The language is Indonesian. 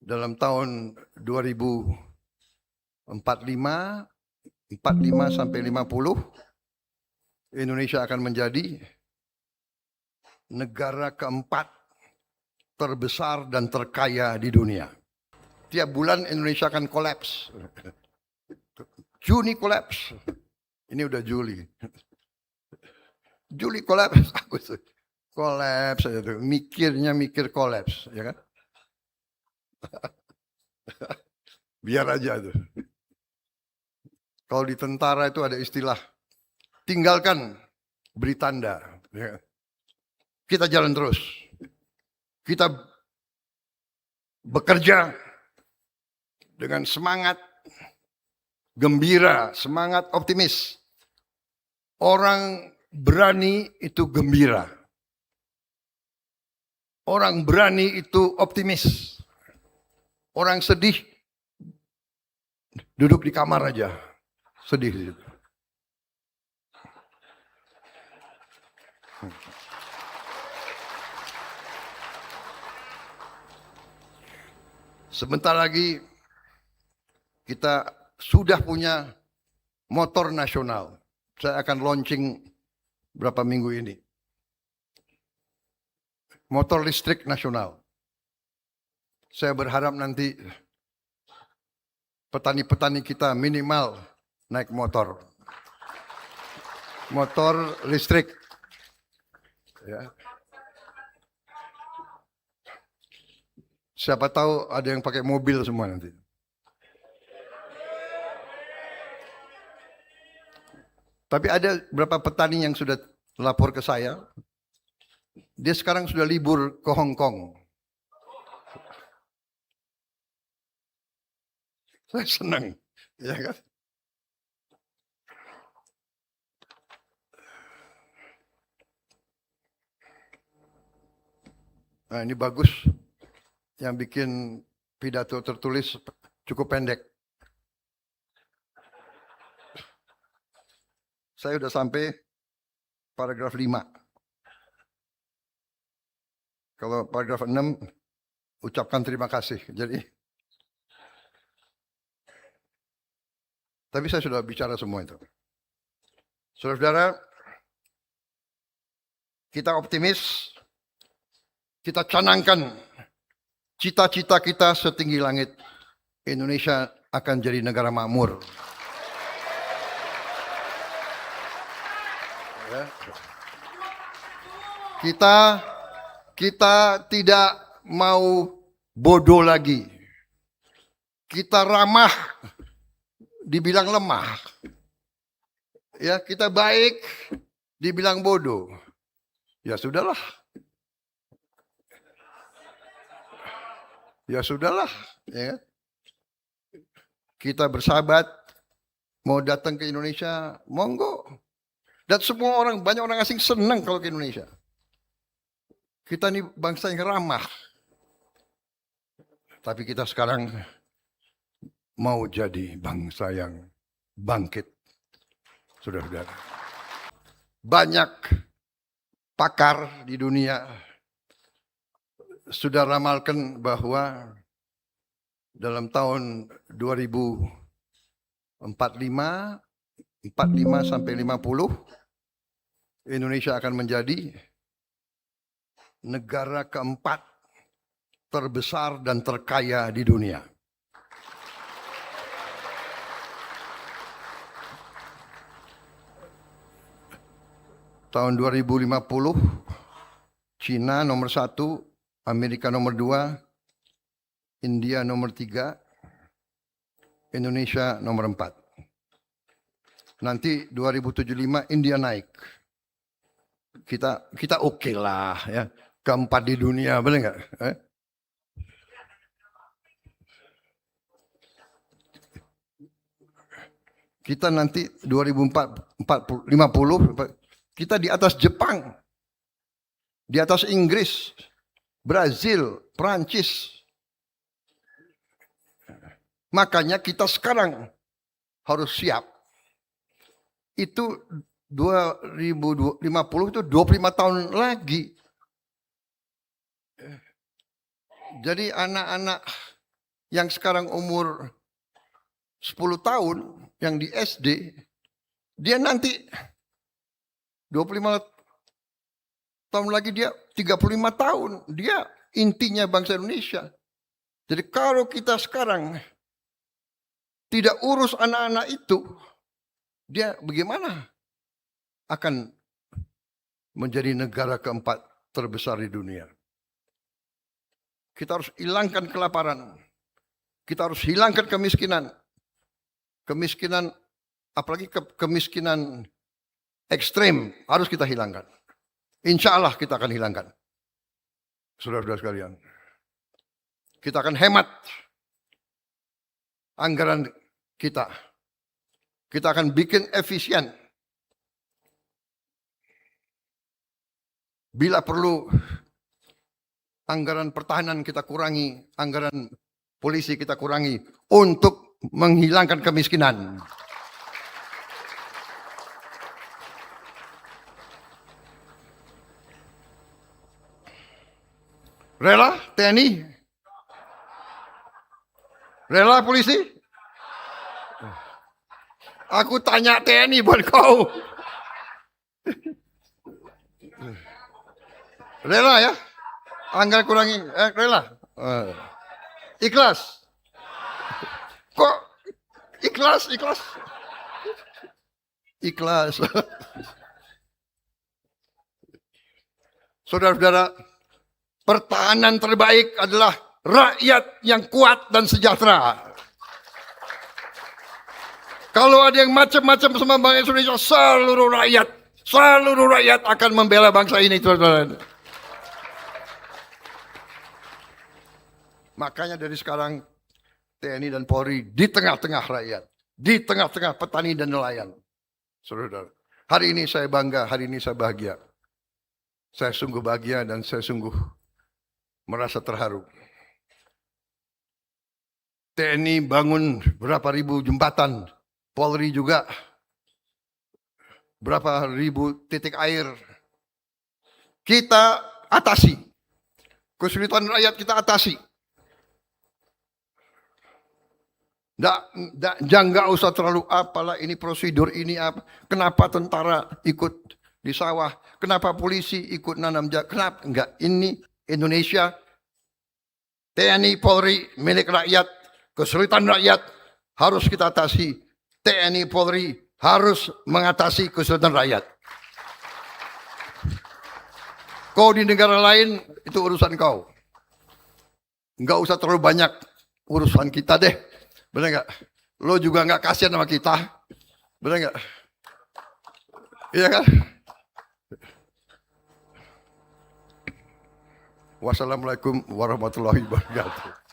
dalam tahun 2045 sampai 50 Indonesia akan menjadi negara keempat terbesar dan terkaya di dunia. Tiap bulan Indonesia akan kolaps. Juni kolaps. Ini udah Juli. Juli kolaps, Agustus kolaps aja tuh. Mikir kolaps, ya kan? Biar aja tuh. Kalau di tentara itu ada istilah tinggalkan beri tanda. Ya. Kita jalan terus. Kita bekerja dengan semangat gembira, semangat optimis. Orang berani itu gembira. Orang berani itu optimis. Orang sedih duduk di kamar aja. Sedih. Sebentar lagi kita sudah punya motor nasional. Saya akan launching berapa minggu ini. Motor listrik nasional. Saya berharap nanti petani-petani kita minimal naik motor. Motor listrik. Ya. Siapa tahu ada yang pakai mobil semua nanti. Tapi ada beberapa petani yang sudah lapor ke saya. Dia sekarang sudah libur ke Hong Kong. Saya senang, ya kan? Nah, ini bagus. Yang bikin pidato tertulis cukup pendek. Saya sudah sampai paragraf 5. Kalau paragraf 6, ucapkan terima kasih. Tapi saya sudah bicara semua itu. Saudara-saudara, kita optimis, kita canangkan cita-cita kita setinggi langit. Indonesia akan jadi negara makmur. Kita tidak mau bodoh lagi. Kita ramah, dibilang lemah. Ya, kita baik, dibilang bodoh. Ya sudahlah. Ya sudahlah. Ya. Kita bersahabat, mau datang ke Indonesia, monggo. Dan semua orang, banyak orang asing senang kalau ke Indonesia. Kita ini bangsa yang ramah. Tapi kita sekarang mau jadi bangsa yang bangkit. Saudara-saudara. Banyak pakar di dunia sudah ramalkan bahwa dalam tahun 2045 sampai 50 Indonesia akan menjadi negara keempat terbesar dan terkaya di dunia. Tahun 2050 Cina nomor 1, Amerika nomor 2, India nomor 3, Indonesia nomor 4. Nanti 2075 India naik. Kita oke lah ya. Keempat di dunia, boleh nggak? Kita nanti 2050 kita di atas Jepang, di atas Inggris, Brazil, Prancis. Makanya kita sekarang harus siap. Itu 2050 itu 25 tahun lagi. Jadi anak-anak yang sekarang umur 10 tahun, yang di SD, dia nanti 25 tahun lagi dia 35 tahun. Dia intinya bangsa Indonesia. Jadi kalau kita sekarang tidak urus anak-anak itu, dia bagaimana akan menjadi negara keempat terbesar di dunia? Kita harus hilangkan kelaparan. Kita harus hilangkan kemiskinan. Kemiskinan, apalagi kemiskinan ekstrem, harus kita hilangkan. Insya Allah kita akan hilangkan. Saudara-saudara sekalian. Kita akan hemat anggaran kita. Kita akan bikin efisien. Bila perlu, anggaran pertahanan kita kurangi, anggaran polisi kita kurangi untuk menghilangkan kemiskinan. Rela TNI? Rela polisi? Aku tanya TNI buat kau. Rela ya? Anggaran kurangi, rela? Ikhlas? Kok ikhlas? Ikhlas. Saudara-saudara, pertahanan terbaik adalah rakyat yang kuat dan sejahtera. Kalau ada yang macam-macam sama bangsa Indonesia, seluruh rakyat akan membela bangsa ini, saudara. Makanya dari sekarang TNI dan Polri di tengah-tengah rakyat, di tengah-tengah petani dan nelayan. Saudara, hari ini saya bangga, hari ini saya bahagia. Saya sungguh bahagia dan saya sungguh merasa terharu. TNI bangun berapa ribu jembatan, Polri juga berapa ribu titik air. Kita atasi. Kesulitan rakyat kita atasi. Jangan usah terlalu apalah ini prosedur ini apa. Kenapa tentara ikut di sawah? Kenapa polisi ikut nanam jagung? Kenapa? Enggak, ini Indonesia, TNI Polri milik rakyat, kesulitan rakyat harus kita atasi. TNI Polri harus mengatasi kesulitan rakyat. Kau di negara lain itu urusan kau. Enggak usah terlalu banyak urusan kita deh. Benar enggak? Lo juga enggak kasihan sama kita. Benar enggak? Iya kan? Wassalamualaikum warahmatullahi wabarakatuh.